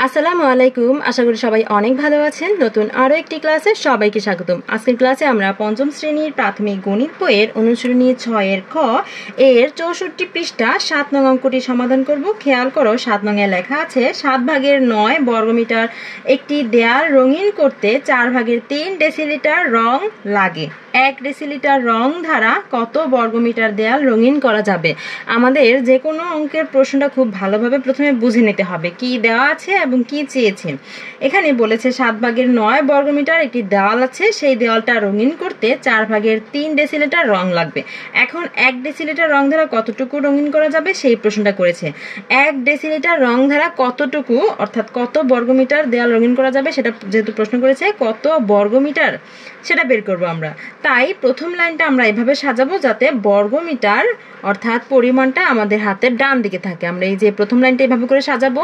আসসালামু আলাইকুম। আশা করি সবাই অনেক ভালো আছেন। নতুন আরও একটি ক্লাসে সবাইকে স্বাগতম। আজকের ক্লাসে আমরা পঞ্চম শ্রেণীর প্রাথমিক গণিত বইয়ের অনুশীলনী 6 খ এর 64 পৃষ্ঠা 7 নং অঙ্কটি সমাধান করব। খেয়াল করো 7 নংয়ে লেখা আছে 7/9 বর্গমিটার একটি দেয়াল রঙিন করতে 4/3 ডেসিলিটার রং লাগে। 1 ডেসিলিটার রং দ্বারা কত বর্গমিটার দেয়াল রঙিন করা যাবে? আমাদের যে কোনো অঙ্কের প্রশ্নটা খুব ভালোভাবে প্রথমে বুঝে নিতে হবে কি দেওয়া আছে এবং কি চেয়েছে। এখানে বলেছে 7/9 বর্গমিটার একটি দেওয়াল আছে, সেই দেওয়ালটা রঙিন করতে 4/3 ডেসিলিটার রং লাগবে। এখন 1 ডেসিলিটার রং দ্বারা কতটুকু রঙিন করা যাবে সেই প্রশ্নটা করেছে। 1 ডেসিলিটার রং দ্বারা কতটুকু অর্থাৎ কত বর্গমিটার দেওয়াল রঙিন করা যাবে সেটা যেহেতু প্রশ্ন করেছে, কত বর্গমিটার সেটা বের করব আমরা। তাই প্রথম লাইনটা আমরা এভাবে সাজাবো যাতে বর্গমিটার অর্থাৎ পরিমাণটা আমাদের হাতের ডান দিকে থাকে। আমরা এই যে প্রথম লাইনটা এভাবে করে সাজাবো।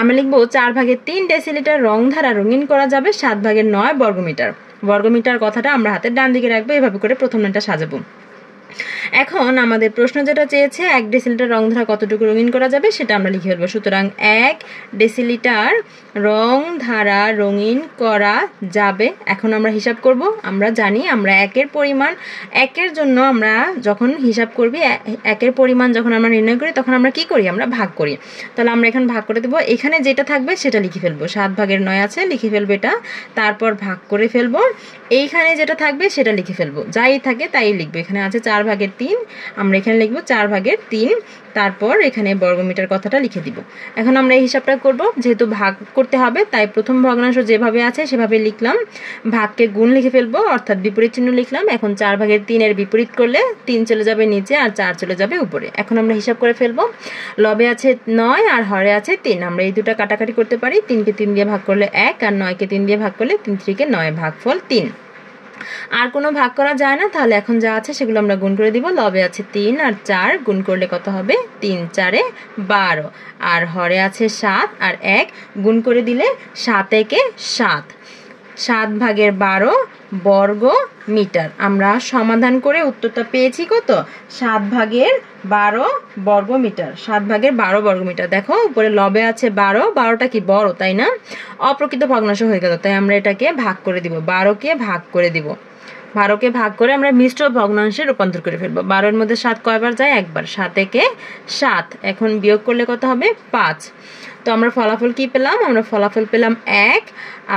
আমরা লিখবো 4/3 ডেসিলিটার রং দ্বারা রঙিন করা যাবে 7/9 বর্গমিটার। বর্গমিটার কথাটা আমরা হাতের ডান দিকে রাখবো, এভাবে করে প্রথম লাইনটা সাজাবো। এখন আমাদের প্রশ্ন যেটা চেয়েছে 1 ডেসিলিটার রং ধারা কতটুকু রঙিন করা যাবে সেটা আমরা লিখে ফেলবো। সুতরাং 1 ডেসিলিটার রং ধারা রঙিন করা যাবে। এখন আমরা হিসাব করব। আমরা জানি আমরা 1-এর পরিমাণ 1-এর জন্য আমরা যখন হিসাব করবি 1-এর পরিমাণ যখন আমরা নির্ণয় করি তখন আমরা কি করি? আমরা ভাগ করি। তাহলে আমরা এখানে ভাগ করে দেবো। এখানে যেটা থাকবে সেটা লিখে ফেলবো। 7/9 আছে, লিখে ফেলবো এটা, তারপর ভাগ করে ফেলবো। এইখানে যেটা থাকবে সেটা লিখে ফেলবো। যাই থাকে তাই লিখবো। এখানে আছে 4/3, আমরা এখানে লিখবো 4/3, তারপর এখানে বর্গমিটার কথাটা লিখে দিব। এখন আমরা এই হিসাবটা করব। যেহেতু ভাগ করতে হবে তাই প্রথম ভগ্নাংশ যেভাবে আছে সেভাবে লিখলাম, ভাগকে গুণ লিখে ফেলবো অর্থাৎ বিপরীত চিহ্ন লিখলাম। এখন 4/3 এর বিপরীত করলে 3 চলে যাবে নিচে আর 4 চলে যাবে উপরে। এখন আমরা হিসাব করে ফেলবো। লবে আছে 9 আর হরে আছে 3। আমরা এই দুটো কাটাকাটি করতে পারি। 3কে 3 দিয়ে ভাগ করলে 1 আর 9কে 3 দিয়ে ভাগ করলে 3×3 = 9, ভাগফল 3। আর কোনো ভাগ করা যায় না, তাহলে এখন যা আছে সেগুলো আমরা গুণ করে দিব। লবে আছে 3 আর 4, গুণ করলে কত হবে? 3×4 = 12। আর হরে আছে 7 আর 1, গুণ করে দিলে 7×1 = 7। 7/12 বর্গ মিটার। আমরা সমাধান করে উত্তরটা পেয়েছি কত? 7/12 বর্গমিটার। 7/12 বর্গমিটার। দেখো উপরে লবে আছে 12, 12টা কি বড় তাই না? অপ্রকৃত ভগ্নাংশ হয়ে গেল, তাই আমরা এটাকে ভাগ করে দিব। 12কে ভাগ করে দিব। 12কে ভাগ করে আমরা মিশ্র ভগ্নাংশে রূপান্তর করে ফেলবো। 12-এর মধ্যে 7 কয়বার যায়? একবার। 7×1 = 7। এখন বিয়োগ করলে কত হবে? 5। তো আমরা ফলাফল কি পেলাম? আমরা ফলাফল পেলাম 1,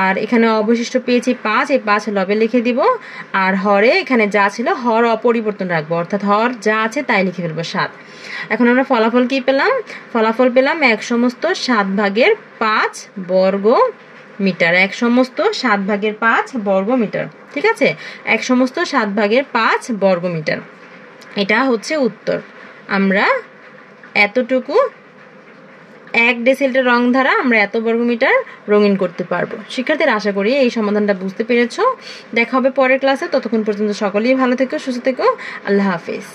আর এখানে অবশিষ্ট পেয়েছি 5। এই 5 লবে লিখে দিব। আর হরে এখানে যা ছিল হর অপরিবর্তন রাখবো, অর্থাৎ হর যা আছে তাই লিখে ফেলবো 7। এখন আমরা ফলাফল কি পেলাম? ফলাফল পেলাম 1/7/5 বর্গ মিটার। 1/7/5 বর্গ মিটার। ঠিক আছে, 1/7/5 বর্গ মিটার। এটা হচ্ছে উত্তর। আমরা এতটুকু 1 ডেসিলিটার রং দ্বারা আমরা এত বর্গমিটার রঙিন করতে পারবো। শিক্ষার্থীরা আশা করি এই সমাধানটা বুঝতে পেরেছো। দেখা হবে পরের ক্লাসে। ততক্ষণ পর্যন্ত সকলেই ভালো থেকো, সুস্থ থেকো। আল্লাহ হাফেজ।